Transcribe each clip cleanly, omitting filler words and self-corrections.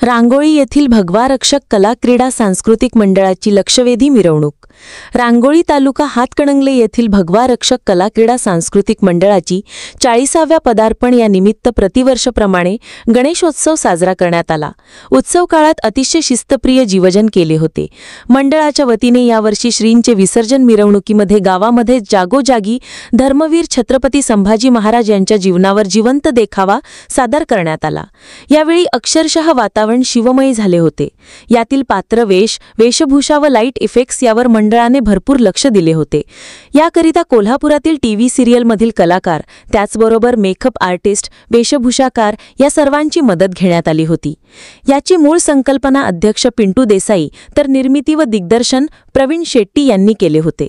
रांगोळी येथील भगवा रक्षक कला क्रीडा सांस्कृतिक मंडळाची लक्षवेधी मिरवणूक। रांगोळी तालुका हातकणंगले येथील भगवा रक्षक कला क्रीडा सांस्कृतिक मंडळाची 40व्या पदार्पण या निमित्त प्रतिवर्षप्रमाणे गणेशोत्सव साजरा करण्यात आला। उत्सव काळात अतिशय शिस्तप्रिय जीवजन केले होते। मंडळाच्या वतीने यावर्षी श्रींचे विसर्जन मिरवणुकीमध्ये गावामध्ये जागोजागी धर्मवीर छत्रपती संभाजी महाराज यांच्या जीवनावर जिवंत देखावा सादर करण्यात आला। यावेळी अक्षरशः वातावरण शिवमय झाले होते। यातील पात्र वेशभूषा व लाईट इफेक्ट्स यावर मंडळाने भरपूर लक्ष दिले होते। याकरिता कोल्हापुरातील टीव्ही सिरियलमधील कलाकार, त्याचबरोबर मेकअप आर्टिस्ट, वेशभूषाकार या सर्वांची मदत घेण्यात आली होती। याची मूळ संकल्पना अध्यक्ष पिंटू देसाई तर निर्मिती व दिग्दर्शन प्रवीण शेट्टी यांनी केले होते।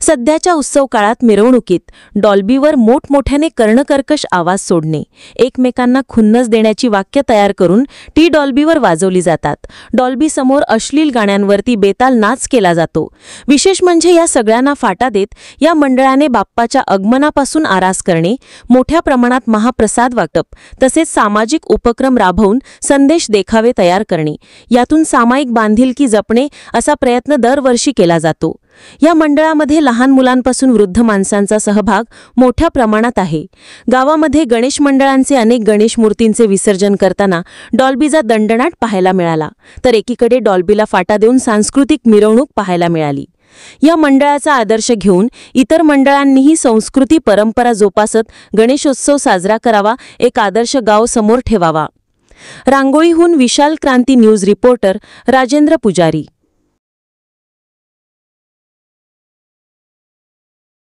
सध्याच्या उत्सव काळात मिरवणुकीत डॉल्बीवर मोठमोठ्याने कर्णकर्कश आवाज सोडणे, एकमेकांना खुन्नस देण्याची वाक्य तयार करून टी डॉल्बीवर वाजवली जातात। डॉल्बी समोर अश्लील गाण्यांवरती बेताल नाच केला जातो। विशेष म्हणजे या सगळ्यांना फाटा देत या मंडळाने बाप्पाच्या आगमनापासून आरास करणे, मोठ्या प्रमाणात महाप्रसाद वाटप तसेच सामाजिक उपक्रम राबवून संदेश देखावे तयार करणे, यातून सामायिक बांधिलकी जपणे असा प्रयत्न दरवर्षी केला जातो। या मंडळामध्ये लहान मुलांपासून वृद्ध माणसांचा सहभाग मोठ्या प्रमाणात आहे। गावामध्ये गणेश मंडळांचे अनेक गणेश मूर्तींचे विसर्जन करताना डॉल्बीचा दणदणाट पाहायला मिळाला, तर एकीकडे डॉल्बीला फाटा देऊन सांस्कृतिक मिरवणूक पाहायला मिळाली। या मंडळाचा आदर्श घेऊन इतर मंडळांनीही संस्कृती परंपरा जोपासत गणेशोत्सव साजरा करावा, एक आदर्श गाव समोर ठेवावा। रांगोळीहून विशाल क्रांती न्यूज रिपोर्टर राजेंद्र पुजारी।